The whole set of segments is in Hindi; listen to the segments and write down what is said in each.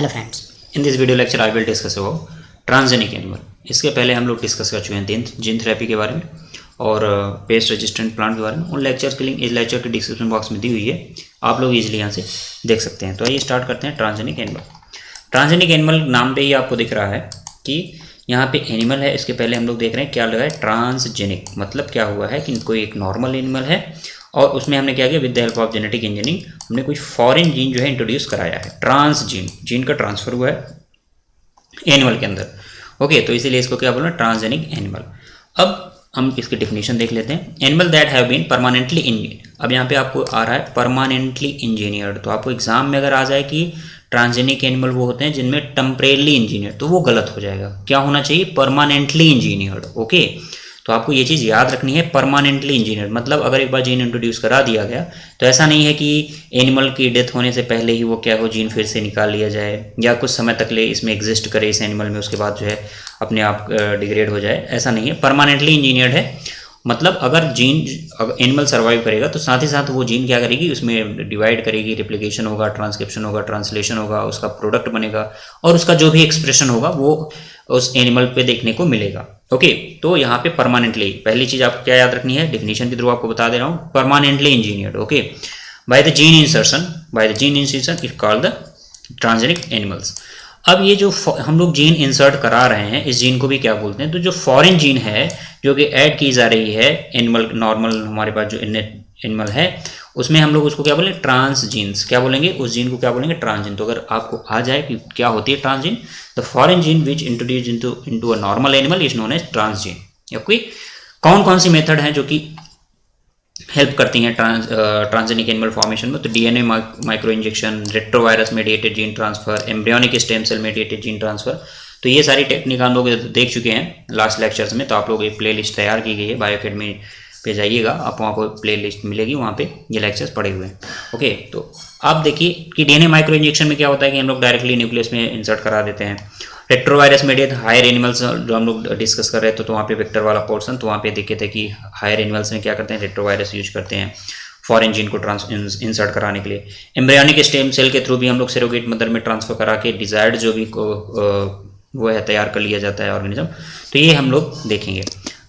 Hello friends, in this video lecture I will discuss about transgenic animal. इसके पहले हम लोग डिस्कस कर चुके हैं जीन थेरेपी के बारे में और पेस्ट रेजिस्टेंट प्लांट के बारे में। उन लेक्चर की लिंक इस लेक्चर के डिस्क्रिप्शन बॉक्स में दी हुई है, आप लोग इजीली यहाँ से देख सकते हैं। तो आइए स्टार्ट करते हैं ट्रांसजेनिक एनिमल। ट्रांसजेनिक एनिमल नाम पे ही आपको दिख रहा है कि यहाँ पे एनिमल है, इसके पहले हम लोग देख रहे हैं क्या लगा है ट्रांसजेनिक। मतलब क्या हुआ है कि कोई एक नॉर्मल एनिमल है और उसमें हमने क्या किया, with the help of genetic engineering हमने कुछ फॉरेन जीन जो है इंट्रोड्यूस कराया है। ट्रांस जीन का ट्रांसफर हुआ है एनिमल के अंदर। ओके, तो इसीलिए इसको क्या बोलना, ट्रांसजेनिक एनिमल। अब हम इसकी डेफिनेशन देख लेते हैं। Animal that have been permanently engineered. अब यहाँ पे आपको आ रहा है परमानेंटली इंजीनियर्ड, तो आपको एग्जाम में अगर आ जाए कि ट्रांसजेनिक एनिमल वो होते हैं जिनमें टेम्परेली इंजीनियर्ड, तो वो गलत हो जाएगा। क्या होना चाहिए, परमानेंटली इंजीनियर्ड। ओके, तो आपको ये चीज़ याद रखनी है, परमानेंटली इंजीनियर्ड। मतलब अगर एक बार जीन इंट्रोड्यूस करा दिया गया तो ऐसा नहीं है कि एनिमल की डेथ होने से पहले ही वो क्या हो, जीन फिर से निकाल लिया जाए या कुछ समय तक ले इसमें एग्जिस्ट करे इस एनिमल में, उसके बाद जो है अपने आप डिग्रेड हो जाए, ऐसा नहीं है। परमानेंटली इंजीनियर्ड है, मतलब अगर एनिमल सर्वाइव करेगा तो साथ ही साथ वो जीन क्या करेगी, उसमें डिवाइड करेगी, रिप्लिकेशन होगा, ट्रांसक्रिप्शन होगा, ट्रांसलेशन होगा, उसका प्रोडक्ट बनेगा और उसका जो भी एक्सप्रेशन होगा वो उस एनिमल पे देखने को मिलेगा। ओके, तो यहाँ पे परमानेंटली पहली चीज आपको क्या याद रखनी है, डेफिनेशन के थ्रू आपको बता दे रहा हूँ, permanently engineered. Okay, by the gene insertion it called the transgenic animals. अब ये जो हम लोग जीन इंसर्ट करा रहे हैं, इस जीन को भी क्या बोलते हैं, तो जो फॉरेन जीन है जो कि ऐड की जा रही है एनिमल, नॉर्मल हमारे पास जो एनिमल है उसमें हम लोग उसको क्या बोलेंगे, ट्रांस जीन्स। क्या बोलेंगे, उस जीन को क्या बोलेंगे, ट्रांसजीन। तो अगर आपको आ जाए कि क्या होती है transgene, the foreign gene which introduce into a normal animal is known as transgene. Okay, कौन कौन सी मेथड हैं जो कि हेल्प करती हैं ट्रांसजेनिक एनिमल फॉर्मेशन में, तो DNA microinjection, retrovirus mediated gene transfer, embryonic stem cell mediated gene transfer. तो ये सारी टेक्निक हम लोग देख चुके हैं लास्ट लेक्चर्स में। तो आप लोग एक प्ले लिस्ट तैयार की गई है, बायो अकेडमी पे जाइएगा, आपको वहाँ पर प्ले लिस्ट मिलेगी, वहाँ पे ये लेक्चर्स पड़े हुए हैं। ओके, तो आप देखिए कि डीएनए माइक्रो इंजेक्शन में क्या होता है कि हम लोग डायरेक्टली न्यूक्लियस में इंसर्ट करा देते हैं। रेट्रोवायरस मेडिएट हायर एनिमल्स जो हम लोग डिस्कस कर रहे थे, तो वहाँ पे वेक्टर वाला पोर्शन, तो वहाँ पे देखे थे कि हायर एनिमल्स में क्या करते हैं, रेट्रोवायरस यूज करते हैं फॉरेन जीन को इंसर्ट कराने के लिए। एम्ब्रियोनिक स्टेम सेल के थ्रू भी हम लोग सेरोगेट मदर में ट्रांसफर करा के डिजायर्ड जो भी वो है तैयार कर लिया जाता है ऑर्गेनिज्म। तो ये हम लोग देखेंगे।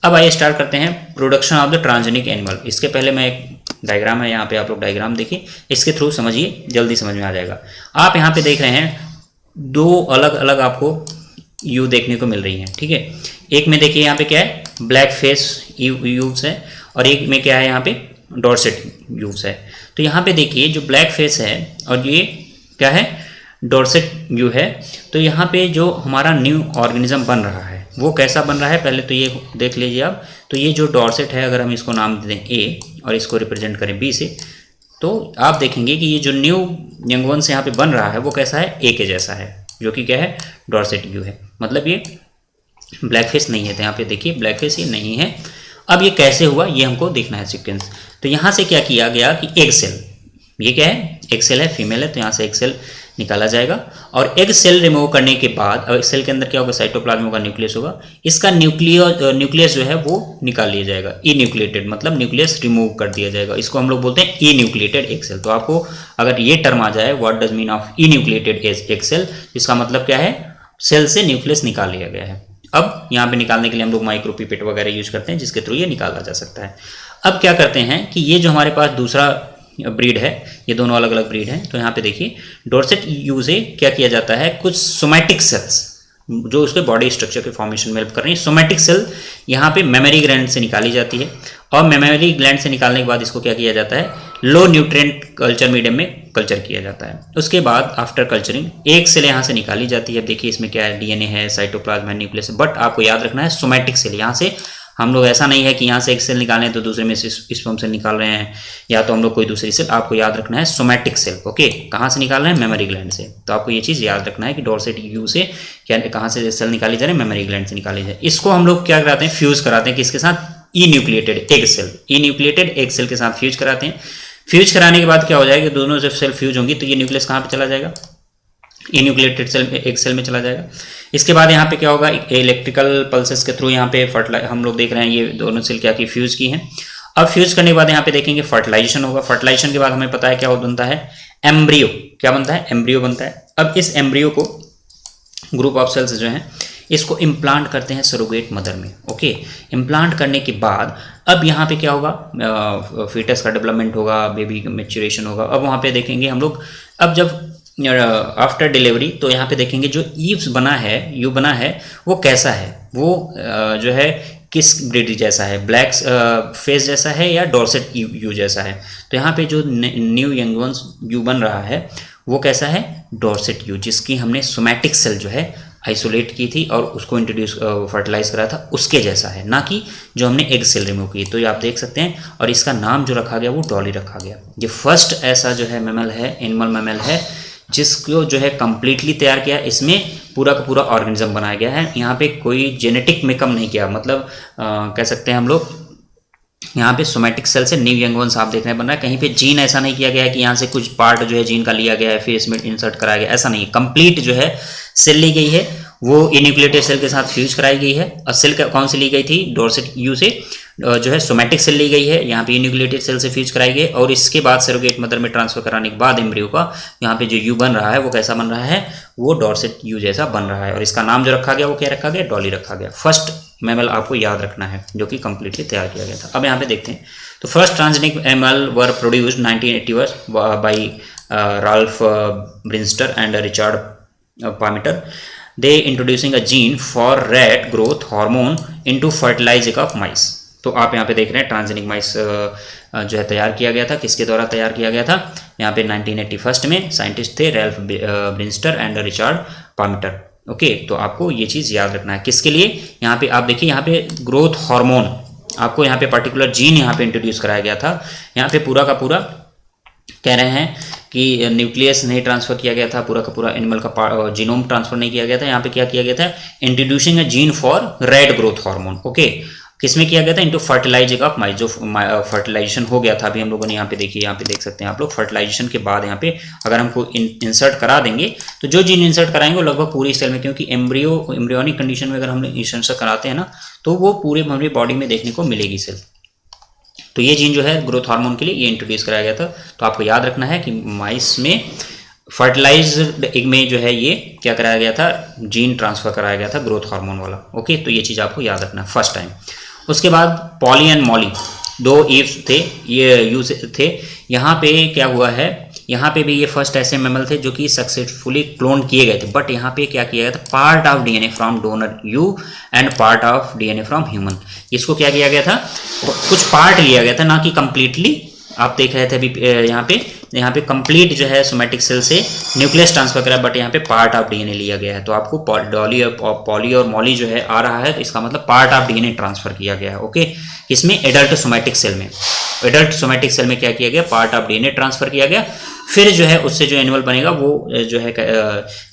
अब आइए स्टार्ट करते हैं production of the transgenic animal. इसके पहले मैं एक डायग्राम है, यहाँ पे आप लोग डायग्राम देखिए, इसके थ्रू समझिए, जल्दी समझ में आ जाएगा। आप यहाँ पे देख रहे हैं दो अलग अलग आपको यू देखने को मिल रही हैं, ठीक है। एक में देखिए यहाँ पे क्या है, ब्लैक फेस यूव्स है और एक में क्या है, यहाँ पे डॉर्सेट यूव्स है। तो यहाँ पे देखिए जो ब्लैक फेस है और ये क्या है, डॉर्सेट व्यू है। तो यहाँ पे जो हमारा न्यू ऑर्गेनिज्म बन रहा है वो कैसा बन रहा है, पहले तो ये देख लीजिए आप। तो ये जो डॉर्सेट है, अगर हम इसको नाम दे दें ए और इसको रिप्रेजेंट करें बी से, तो आप देखेंगे कि ये जो न्यू यंग वंस यहाँ पे बन रहा है वो कैसा है, ए के जैसा है, जो कि क्या है, डॉर्सेट व्यू है। मतलब ये ब्लैक फेस नहीं है, तो यहाँ पे देखिए ब्लैक फेस ये नहीं है। अब ये कैसे हुआ ये हमको देखना है सीक्वेंस। तो यहाँ से क्या किया गया कि एग सेल, ये क्या है, एग सेल है, फीमेल है, तो यहाँ से एग सेल निकाला जाएगा और एग सेल रिमूव करने के बाद अब सेल के अंदर क्या होगा, साइटोप्लाज्म होगा, न्यूक्लियस होगा। इसका न्यूक्लियस जो है वो निकाल लिया जाएगा, ई न्यूक्लिएटेड, मतलब न्यूक्लियस रिमूव कर दिया जाएगा। इसको हम लोग बोलते हैं ई न्यूक्लिएटेड एग सेल। तो आपको अगर ये टर्म आ जाए, what does mean of enucleated egg cell, इसका मतलब क्या है, सेल से न्यूक्लियस निकाल लिया गया है। अब यहाँ पे निकालने के लिए हम लोग माइक्रोपिपेट वगैरह यूज करते हैं, जिसके थ्रू ये निकाला जा सकता है। अब क्या करते हैं कि ये जो हमारे पास दूसरा ब्रीड है, ये दोनों अलग अलग ब्रीड हैं। तो यहाँ पे देखिए डॉर्सेट यू से क्या किया जाता है, कुछ सोमैटिक सेल्स जो उसके बॉडी स्ट्रक्चर के फॉर्मेशन में हेल्प कर रही है, सोमैटिक सेल यहाँ पे मेमोरी ग्लैंड से निकाली जाती है और मेमोरी ग्लैंड से निकालने के बाद इसको क्या किया जाता है, लो न्यूट्रिएंट कल्चर मीडियम में कल्चर किया जाता है। उसके बाद आफ्टर कल्चरिंग एक सेल यहाँ से निकाली जाती है। देखिए इसमें क्या है, डीएनए है, साइटोप्लाज्म है, न्यूक्लियस है, बट आपको याद रखना है सोमैटिक सेल। यहाँ से हम लोग ऐसा नहीं है कि यहाँ से एक सेल निकालें तो दूसरे में से स्पर्म सेल निकाल रहे हैं, या तो हम लोग कोई दूसरी सेल। आपको याद रखना है सोमैटिक सेल। ओके, कहाँ से निकाल रहे हैं, मेमोरी ग्लैंड से। तो आपको ये चीज़ याद रखना है कि डॉर्सेट यू से क्या, कहाँ से सेल निकाली जा रही है, मेमोरी ग्लैंड से निकाली जाए। इसको हम लोग क्या कराते हैं, फ्यूज कराते हैं किसके साथ, ई न्यूक्लिएटेड एग सेल, ई न्यूक्लिएटेड एग सेल के साथ फ्यूज कराते हैं। फ्यूज कराने के बाद क्या हो जाएगा, दोनों जब सेल फ्यूज होंगी तो ये न्यूक्लियस कहाँ पे चला जाएगा, ई न्यूक्लिएटेड सेल में, एक सेल में चला जाएगा। इसके बाद यहाँ पे क्या होगा, इलेक्ट्रिकल पल्सेस के थ्रू यहाँ पे हम लोग देख रहे हैं ये दोनों सेल क्या की फ्यूज की हैं। अब फ्यूज करने के बाद यहाँ पे देखेंगे फर्टिलाइजेशन होगा। फर्टिलाइजेशन के बाद हमें पता है क्या बनता है, एम्ब्रियो। क्या बनता है, एम्ब्रियो बनता है। अब इस एम्ब्रियो को ग्रुप ऑफ सेल्स जो हैं इसको इम्प्लांट करते हैं सरोगेट मदर में। ओके, इम्प्लांट करने के बाद अब यहाँ पे क्या होगा, फीटस का डेवलपमेंट होगा, बेबी का मैच्योरेशन होगा। अब वहाँ पे देखेंगे हम लोग, अब जब आफ्टर डिलीवरी तो यहाँ पे देखेंगे जो ईव्स बना है, यू बना है, वो कैसा है, वो जो है किस ब्रीड जैसा है, ब्लैक फेस जैसा है या डॉर्सेट यू जैसा है। तो यहाँ पे जो न्यू यंग वंस यू बन रहा है वो कैसा है, डॉर्सेट यू, जिसकी हमने सोमैटिक सेल जो है आइसोलेट की थी और उसको इंट्रोड्यूस फर्टिलाइज करा था, उसके जैसा है, ना कि जो हमने एग सेल रिमूव की। तो ये आप देख सकते हैं, और इसका नाम जो रखा गया वो डॉली रखा गया। ये फर्स्ट ऐसा जो है मैमल है, एनिमल मैमल है, जिसको जो है कंप्लीटली तैयार किया। इसमें पूरा का पूरा ऑर्गेनिज्म बनाया गया है, यहाँ पे कोई जेनेटिक में कम नहीं किया, मतलब कह सकते हैं हम लोग यहाँ पे सोमैटिक सेल से न्यू यंग वंस आप देख रहे हैं बन रहा है। कहीं पे जीन ऐसा नहीं किया गया है कि यहाँ से कुछ पार्ट जो है जीन का लिया गया है फिर इसमें इंसर्ट कराया गया, ऐसा नहीं है। कंप्लीट जो है सेल ली गई है वो इन्यूक्लिएटेड सेल के साथ फ्यूज कराई गई है। और सेल कौन सी ली गई थी, डॉर्सेट यू से जो है सोमैटिक सेल ली गई है, यहाँ पे इन्यूक्लिएटेड सेल से फ्यूज कराई गई। और इसके बाद सरोगेट मदर में ट्रांसफर कराने के बाद एम्ब्रियो का यहाँ पे जो यू बन रहा है वो कैसा बन रहा है, वो डॉर्सेट यू जैसा बन रहा है। और इसका नाम जो रखा गया वो क्या रखा गया, डॉली रखा गया। फर्स्ट मैमल आपको याद रखना है जो कि कंप्लीटली तैयार किया गया था। अब यहाँ पे देखते हैं, तो first transgenic mammal were produced 1981 by Ralph Brinster and Richard Palmiter. They introducing a gene for rat growth hormone into fertilized egg of mice। तो आप यहाँ पे देख रहे हैं ट्रांसजेनिक माइस जो है तैयार किया गया था, किसके द्वारा तैयार किया गया था, यहाँ पे 1981 में साइंटिस्ट थे रैल्फ ब्रिंस्टर एंड रिचर्ड पार्मेटर। ओके, तो आपको ये चीज़ याद रखना है। किसके लिए, यहाँ पे आप देखिए, यहाँ पे ग्रोथ हार्मोन आपको यहाँ पे पर्टिकुलर जीन यहाँ पे इंट्रोड्यूस कराया गया था। यहाँ पे पूरा का पूरा कह रहे हैं कि न्यूक्लियस नहीं ट्रांसफर किया गया था, पूरा का पूरा एनिमल का जीनोम ट्रांसफर नहीं किया गया था। यहाँ पे क्या किया गया था, introducing a gene for red growth hormone. Okay, किसमें किया गया था, इनटू फर्टिलाइजिंग ऑफ माइस, जो फर्टिलाइजेशन हो गया था अभी हम लोगों ने यहाँ पे देखिए, यहाँ पे देख सकते हैं आप लोग, फर्टिलाइजेशन के बाद यहाँ पे अगर हमको इंसर्ट करा देंगे तो जो जीन इंसर्ट कराएंगे वो लगभग पूरी सेल में, क्योंकि एम्ब्रियोनिक कंडीशन में अगर हम इंसर्ट कराते हैं ना तो वो पूरे हमारी बॉडी में देखने को मिलेगी सेल। तो ये जीन जो है ग्रोथ हार्मोन के लिए ये इंट्रोड्यूस कराया गया था। तो आपको याद रखना है कि माइस में फर्टिलाइज्ड एग में जो है ये क्या कराया गया था, जीन ट्रांसफर कराया गया था ग्रोथ हार्मोन वाला। ओके, तो ये चीज़ आपको याद रखना है फर्स्ट टाइम। उसके बाद पॉली एंड मॉली दो ईव्स थे, ये यूज थे। यहाँ पे क्या हुआ है, यहाँ पे भी ये फर्स्ट ऐसे मैमल थे जो कि सक्सेसफुली क्लोन किए गए थे। बट यहाँ पे क्या किया गया था, part of DNA from donor you and part of DNA from human, इसको क्या किया गया था, कुछ पार्ट लिया गया था, ना कि कंप्लीटली। आप देख रहे थे अभी यहाँ पे कंप्लीट जो है सोमैटिक सेल से न्यूक्लियस ट्रांसफर करा, बट यहाँ पे पार्ट ऑफ डीएनए लिया गया है। तो आपको डॉली और पॉली और मॉली जो है आ रहा है, तो इसका मतलब पार्ट ऑफ डीएनए ट्रांसफर किया गया है। ओके, इसमें एडल्ट सोमैटिक सेल में, एडल्ट सोमैटिक सेल में क्या किया गया, पार्ट ऑफ डीएनए ट्रांसफर किया गया। फिर जो है उससे जो एनिमल बनेगा वो जो है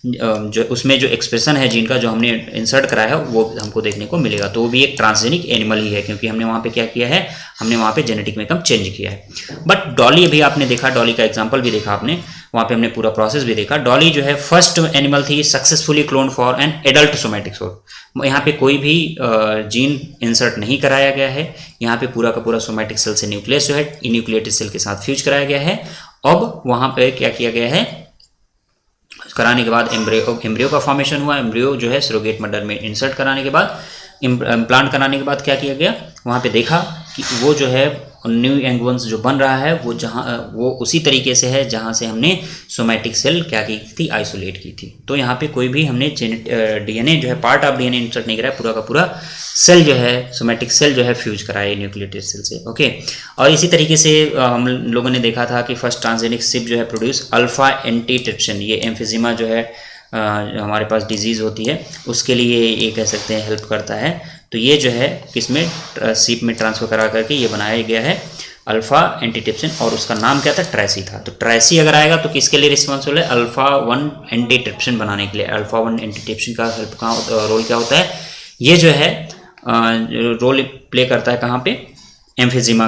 जो उसमें जो एक्सप्रेशन है जीन का जो हमने इंसर्ट कराया है वो हमको देखने को मिलेगा। तो वो भी एक ट्रांसजेनिक एनिमल ही है, क्योंकि हमने वहाँ पे क्या किया है, हमने वहाँ पे जेनेटिक मेकअप चेंज किया है। बट डॉली अभी आपने देखा, डॉली का एग्जाम्पल भी देखा आपने, वहाँ पे हमने पूरा प्रोसेस भी देखा। डॉली जो है फर्स्ट एनिमल थी successfully clone for an adult somatic cell. यहाँ पे कोई भी जीन इंसर्ट नहीं कराया गया है, यहाँ पे पूरा का पूरा सोमैटिक सेल से न्यूक्लियस जो है इन्यूक्लिएटेड सेल के साथ फ्यूज कराया गया है। अब वहाँ पे क्या किया गया है, कराने के बाद एम्ब्रियो का फॉर्मेशन हुआ। एम्ब्रियो जो है सरोगेट मदर में इंसर्ट कराने के बाद, इम्प्लांट कराने के बाद क्या किया गया, वहाँ पे देखा कि वो जो है न्यू यंग वंस जो बन रहा है वो उसी तरीके से है जहाँ से हमने सोमैटिक सेल क्या की थी, आइसोलेट की थी। तो यहाँ पे कोई भी हमने डीएनए जो है पार्ट ऑफ डीएनए इंसर्ट नहीं कराया, पूरा का पूरा सेल जो है सोमैटिक सेल जो है फ्यूज कराया न्यूक्लिएटेड सेल से। ओके, और इसी तरीके से हम लोगों ने देखा था कि फर्स्ट ट्रांसजेनिक सिप जो है प्रोड्यूस अल्फा एंटीट्रिप्सिन, ये एम्फिजिमा जो है हमारे पास डिजीज़ होती है उसके लिए ये कह सकते हैं हेल्प करता है। तो ये जो है किसमें, सीप में ट्रांसफर करा करके ये बनाया गया है अल्फा एंटीट्रिप्सिन, और उसका नाम क्या था, ट्रेसी था। तो ट्रेसी अगर आएगा तो किसके लिए रिस्पॉन्सिबल है, अल्फा 1 एंटीट्रिप्सिन बनाने के लिए। अल्फा 1 एंटीट्रिप्सिन का हेल्प रोल क्या होता है, ये जो है रोल प्ले करता है कहाँ पे, एम्फिजिमा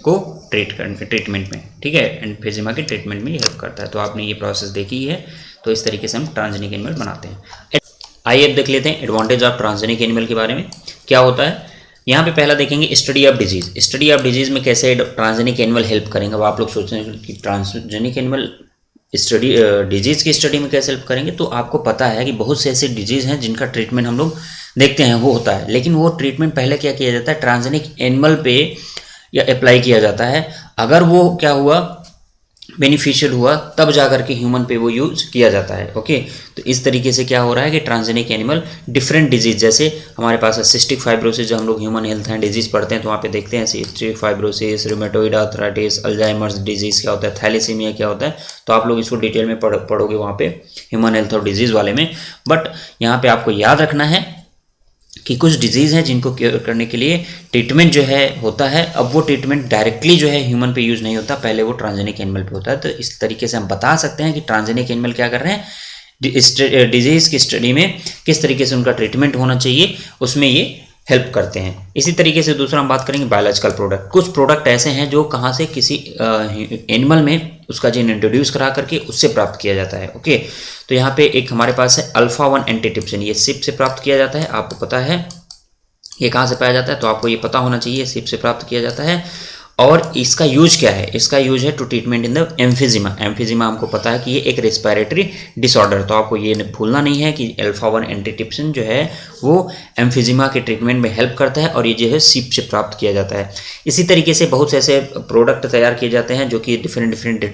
को ट्रीटमेंट में। ठीक है, एम्फिजिमा के ट्रीटमेंट में ये हेल्प करता है। तो आपने ये प्रोसेस देखी है। तो इस तरीके से हम ट्रांसजेनिक एनिमल बनाते हैं। आइए अब देख लेते हैं एडवांटेज ऑफ ट्रांसजेनिक एनिमल के बारे में क्या होता है। यहाँ पे पहला देखेंगे study of disease. Study of disease में कैसे ट्रांसजेनिक एनिमल हेल्प करेंगे। अब आप लोग सोच रहे हैं कि ट्रांसजेनिक एनिमल स्टडी डिजीज़ की स्टडी में कैसे हेल्प करेंगे, तो आपको पता है कि बहुत से ऐसे डिजीज़ हैं जिनका ट्रीटमेंट हम लोग देखते हैं वो होता है, लेकिन वो ट्रीटमेंट पहले क्या किया जाता है, ट्रांसजेनिक एनिमल पे या अप्लाई किया जाता है। अगर वो क्या हुआ, बेनिफिशियल हुआ, तब जाकर के ह्यूमन पे वो यूज किया जाता है। ओके, तो इस तरीके से क्या हो रहा है कि ट्रांसजेनिक एनिमल डिफरेंट डिजीज, जैसे हमारे पास है सिस्टिक फाइब्रोसिस, जो हम लोग ह्यूमन हेल्थ एंड डिजीज पढ़ते हैं तो वहाँ पे देखते हैं cystic fibrosis, rheumatoid arthritis, Alzheimer's disease क्या होता है, थैलेसीमिया क्या होता है, तो आप लोग इसको डिटेल में पढ़ोगे वहाँ पे ह्यूमन हेल्थ और डिजीज वाले में। बट यहाँ पे आपको याद रखना है कि कुछ डिजीज़ हैं जिनको क्योर करने के लिए ट्रीटमेंट जो है होता है। अब वो ट्रीटमेंट डायरेक्टली जो है ह्यूमन पे यूज़ नहीं होता, पहले वो ट्रांसजेनिक एनिमल पे होता है। तो इस तरीके से हम बता सकते हैं कि ट्रांसजेनिक एनिमल क्या कर रहे हैं, डिजीज़ की स्टडी में किस तरीके से उनका ट्रीटमेंट होना चाहिए, उसमें ये हेल्प करते हैं। इसी तरीके से दूसरा हम बात करेंगे बायोलॉजिकल प्रोडक्ट। कुछ प्रोडक्ट ऐसे हैं जो कहाँ से किसी एनिमल में उसका जीन इंट्रोड्यूस करा करके उससे प्राप्त किया जाता है। ओके, तो यहाँ पे एक हमारे पास है अल्फा-1 एंटीट्रिप्सिन, ये सिप से प्राप्त किया जाता है, आपको पता है ये कहाँ से पाया जाता है, तो आपको ये पता होना चाहिए सिप से प्राप्त किया जाता है। और इसका यूज क्या है, इसका यूज है टू ट्रीटमेंट इन द एम्फिजिमा। एम्फिजिमा हमको पता है कि ये एक रेस्पिरेटरी डिसऑर्डर, तो आपको ये भूलना नहीं है कि अल्फा-1 एंटीट्रिप्सिन जो है वो एम्फिजिमा के ट्रीटमेंट में हेल्प करता है और ये जो है सीप से प्राप्त किया जाता है। इसी तरीके से बहुत से ऐसे प्रोडक्ट तैयार किए जाते हैं जो कि डिफरेंट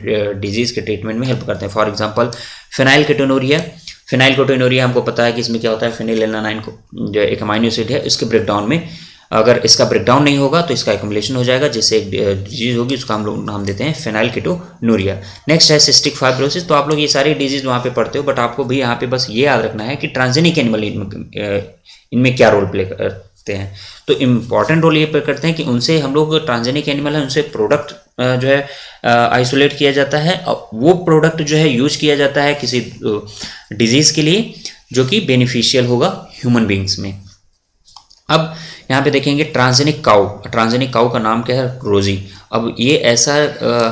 डिजीज़ के ट्रीटमेंट में हेल्प करते हैं। For example फिनाइलकेटोनुरिया। फिनाइलकेटोनुरिया हमको पता है कि इसमें क्या होता है, फिनाइलएलानाइन को जो एक अमाइनो एसिड है इसके ब्रेकडाउन में, अगर इसका ब्रेकडाउन नहीं होगा तो इसका एक्युमुलेशन हो जाएगा, जिससे एक डिजीज होगी, उसका हम लोग नाम देते हैं फिनाइलकेटोनुरिया। नेक्स्ट है सिस्टिक फाइब्रोसिस। तो आप लोग ये सारी डिजीज वहाँ पे पढ़ते हो, बट आपको भी यहाँ पे बस ये याद रखना है कि ट्रांसजेनिक एनिमल इनमें क्या रोल प्ले करते हैं। तो इम्पॉर्टेंट रोल ये प्ले करते हैं कि उनसे हम लोग ट्रांसजेनिक एनिमल है उनसे प्रोडक्ट जो है आइसोलेट किया जाता है, और वो प्रोडक्ट जो है यूज किया जाता है किसी डिजीज के लिए जो कि बेनिफिशियल होगा ह्यूमन बींग्स में। अब यहाँ पे देखेंगे ट्रांसजेनिक काऊ। ट्रांसजेनिक काऊ का नाम क्या है, रोजी। अब ये ऐसा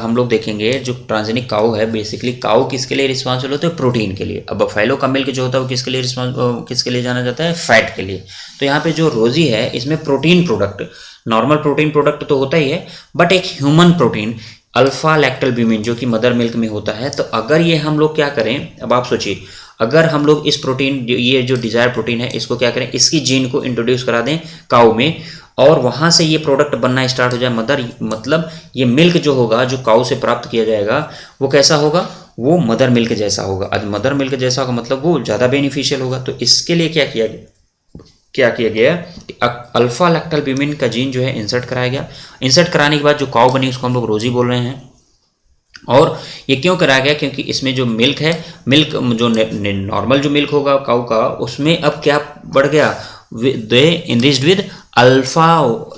हम लोग देखेंगे जो ट्रांसजेनिक काऊ है, बेसिकली काऊ किसके लिए रिस्पॉन्सिबल होता है, प्रोटीन के लिए। अब बफेलो का मिल्क जो होता है वो किसके लिए जाना जाता है, फैट के लिए। तो यहाँ पे जो रोजी है इसमें protein product, normal protein product तो होता ही है, बट एक ह्यूमन प्रोटीन अल्फा लैक्टोल्ब्यूमिन जो कि मदर मिल्क में होता है। तो अगर ये हम लोग क्या करें, अब आप सोचिए, अगर हम लोग इस प्रोटीन, ये जो डिजायर प्रोटीन है, इसको क्या करें, इसकी जीन को इंट्रोड्यूस करा दें काऊ में, और वहां से ये प्रोडक्ट बनना स्टार्ट हो जाए मदर, मतलब ये मिल्क जो होगा जो काऊ से प्राप्त किया जाएगा वो कैसा होगा, वो मदर मिल्क जैसा होगा। आज मदर मिल्क जैसा होगा मतलब वो ज़्यादा बेनिफिशियल होगा। तो इसके लिए क्या किया गया, अल्फा लैक्टोल्ब्यूमिन का जीन जो है इंसर्ट कराया गया। इंसर्ट कराने के बाद जो काऊ बनी उसको हम लोग रोजी बोल रहे हैं। और ये क्यों कराया गया, क्योंकि इसमें जो मिल्क है, मिल्क जो नॉर्मल जो मिल्क होगा काऊ का, उसमें अब क्या बढ़ गया, they enriched with alpha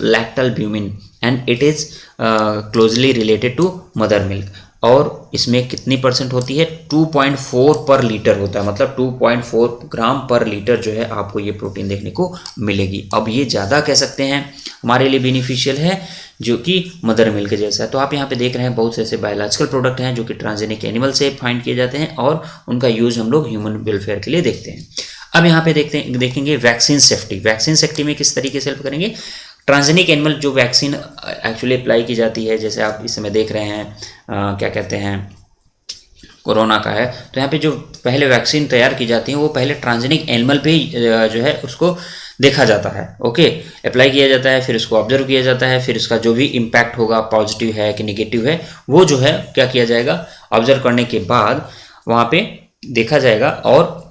lactalbumin and it is closely related to mother milk. और इसमें कितनी परसेंट होती है, 2.4 पर लीटर होता है, मतलब 2.4 ग्राम पर लीटर जो है आपको ये प्रोटीन देखने को मिलेगी। अब ये ज़्यादा कह सकते हैं हमारे लिए बेनिफिशियल है जो कि मदर मिल्क जैसा है। तो आप यहाँ पे देख रहे हैं बहुत से ऐसे बायोलॉजिकल प्रोडक्ट हैं जो कि ट्रांसजेनिक एनिमल से फाइंड किए जाते हैं और उनका यूज हम लोग ह्यूमन वेलफेयर के लिए देखते हैं। अब यहाँ पे देखेंगे वैक्सीन सेफ्टी। वैक्सीन सेफ्टी में किस तरीके से हेल्प करेंगे, ट्रांसजेनिक एनिमल जो वैक्सीन एक्चुअली अप्लाई की जाती है, जैसे आप इस समय देख रहे हैं क्या कहते हैं कोरोना का है, तो यहाँ पे जो पहले वैक्सीन तैयार की जाती है वो पहले ट्रांसजेनिक एनिमल पे जो है उसको देखा जाता है। ओके, अप्लाई किया जाता है, फिर उसको ऑब्जर्व किया जाता है, फिर उसका जो भी इम्पैक्ट होगा, पॉजिटिव है कि निगेटिव है, वो जो है क्या किया जाएगा, ऑब्जर्व करने के बाद वहाँ पे देखा जाएगा और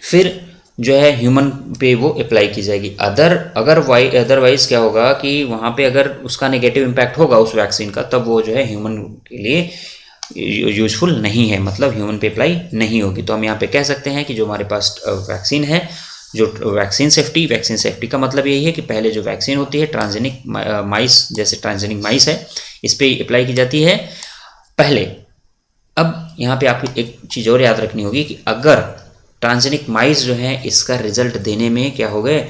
फिर जो है ह्यूमन पे वो अप्लाई की जाएगी। अदरवाइज क्या होगा कि वहाँ पे अगर उसका नेगेटिव इम्पैक्ट होगा उस वैक्सीन का, तब वो जो है ह्यूमन के लिए यूजफुल नहीं है, मतलब ह्यूमन पे अप्लाई नहीं होगी। तो हम यहाँ पे कह सकते हैं कि जो हमारे पास वैक्सीन है, जो वैक्सीन सेफ्टी का मतलब यही है कि पहले जो वैक्सीन होती है ट्रांसजेनिक माइस, जैसे ट्रांसजेनिक माइस है, इस पर अप्लाई की जाती है पहले। अब यहाँ पे आपको एक चीज़ और याद रखनी होगी कि अगर ट्रांसजेनिक माइस जो हैं इसका रिजल्ट देने में क्या हो गए,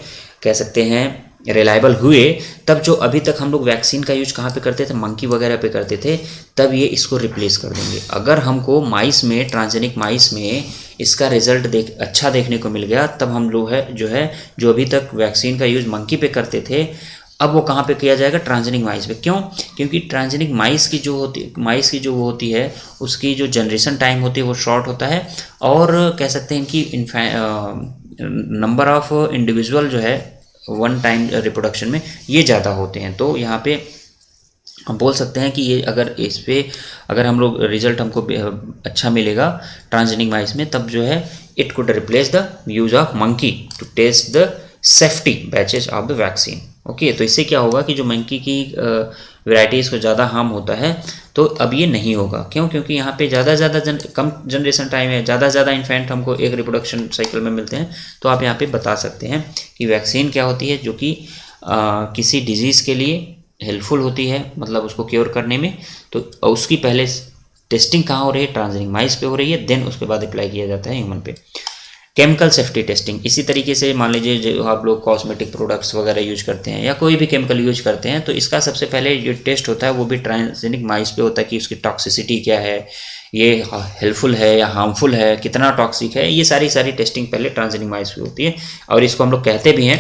कह सकते हैं रिलायबल हुए, तब जो अभी तक हम लोग वैक्सीन का यूज कहाँ पे करते थे, मंकी वगैरह पे करते थे, तब ये इसको रिप्लेस कर देंगे। अगर हमको माइस में, ट्रांसजेनिक माइस में इसका रिजल्ट अच्छा देखने को मिल गया, तब हम लोग जो अभी तक वैक्सीन का यूज मंकी पे करते थे, अब वो कहाँ पे किया जाएगा, ट्रांसजेनिक माइस पे। क्यों? क्योंकि ट्रांसजेनिक माइस की जो वो होती है उसकी जो जनरेशन टाइम होती है वो शॉर्ट होता है, और कह सकते हैं कि नंबर ऑफ इंडिविजुअल जो है वन टाइम रिप्रोडक्शन में ये ज़्यादा होते हैं। तो यहाँ पे हम बोल सकते हैं कि ये अगर हम लोग रिजल्ट हमको अच्छा मिलेगा ट्रांसजेनिक माइस में, तब जो है it could replace the use of monkey to test the safety batches of the vaccine. Okay, तो इससे क्या होगा कि जो मंकी की वैराइटीज़ को ज़्यादा हार्म होता है तो अब ये नहीं होगा। क्यों? क्योंकि यहाँ पे कम जनरेशन टाइम है, ज़्यादा इन्फेंट हमको एक रिप्रोडक्शन साइकिल में मिलते हैं। तो आप यहाँ पे बता सकते हैं कि वैक्सीन क्या होती है, जो कि किसी डिजीज़ के लिए हेल्पफुल होती है, मतलब उसको क्योर करने में। तो उसकी पहले टेस्टिंग कहाँ हो रही है, ट्रांसजेनिक माइस पे हो रही है, देन उसके बाद अप्लाई किया जाता है ह्यूमन पे। केमिकल सेफ्टी टेस्टिंग, इसी तरीके से मान लीजिए जो आप लोग कॉस्मेटिक प्रोडक्ट्स वगैरह यूज करते हैं या कोई भी केमिकल यूज करते हैं, तो इसका सबसे पहले जो टेस्ट होता है वो भी ट्रांसजेनिक माइस पे होता है कि उसकी टॉक्सिसिटी क्या है, ये हेल्पफुल है या हार्मफुल है, कितना टॉक्सिक है, ये सारी टेस्टिंग पहले ट्रांसजेनिक माइस पे होती है। और इसको हम लोग कहते भी हैं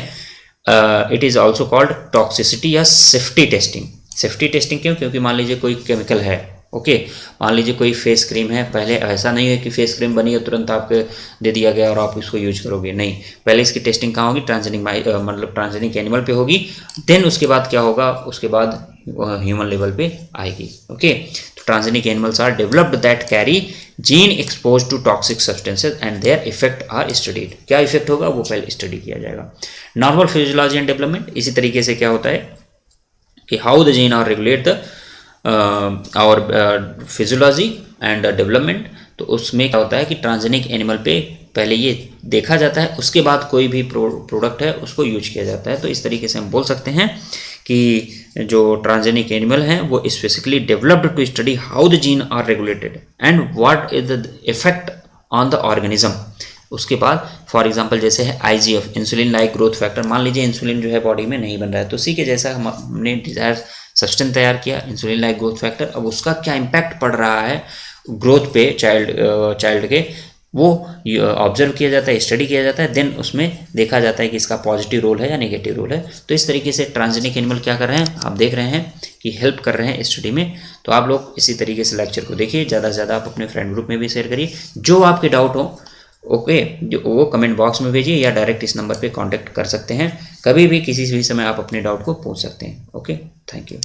it is also called toxicity या सेफ्टी टेस्टिंग। सेफ्टी टेस्टिंग क्यों? क्योंकि मान लीजिए कोई केमिकल है, ओके, मान लीजिए कोई फेस क्रीम है, पहले ऐसा नहीं है कि फेस क्रीम बनी है तुरंत आपको दे दिया गया और आप इसको यूज करोगे, नहीं, पहले इसकी टेस्टिंग कहाँ होगी, ट्रांसजेनिक एनिमल पे होगी, देन उसके बाद क्या होगा, उसके बाद ह्यूमन लेवल पे आएगी। ओके, तो transgenic animals are developed that carry gene expose to toxic substances and their effect are studied. क्या इफेक्ट होगा वो पहले स्टडी किया जाएगा। नॉर्मल फिजियोलॉजी एंड डेवलपमेंट, इसी तरीके से क्या होता है कि how the gene are regulate the और फिजियोलॉजी एंड डेवलपमेंट। तो उसमें क्या होता है कि ट्रांसजेनिक एनिमल पे पहले ये देखा जाता है, उसके बाद कोई भी प्रोडक्ट है उसको यूज किया जाता है। तो इस तरीके से हम बोल सकते हैं कि जो ट्रांसजेनिक एनिमल हैं वो specifically developed to study how the gene are regulated and what is the effect on the organism. उसके बाद फॉर एग्जांपल जैसे है IGF, insulin like growth factor, मान लीजिए इंसुलिन जो है बॉडी में नहीं बन रहा है, तो उसी के जैसा हमने डिजायर सब्सटेंस तैयार किया इंसुलिन लाइक ग्रोथ फैक्टर। अब उसका क्या इम्पैक्ट पड़ रहा है ग्रोथ पे चाइल्ड के, वो ऑब्जर्व किया जाता है, स्टडी किया जाता है, देन उसमें देखा जाता है कि इसका पॉजिटिव रोल है या नेगेटिव रोल है। तो इस तरीके से ट्रांसजेनिक एनिमल क्या कर रहे हैं, आप देख रहे हैं कि हेल्प कर रहे हैं स्टडी में। तो आप लोग इसी तरीके से लेक्चर को देखिए, ज़्यादा से ज़्यादा आप अपने फ्रेंड ग्रुप में भी शेयर करिए। जो आपके डाउट हो ओके जो वो कमेंट बॉक्स में भेजिए या डायरेक्ट इस नंबर पे कांटेक्ट कर सकते हैं। कभी भी किसी भी समय आप अपने डाउट को पूछ सकते हैं। Okay, thank you.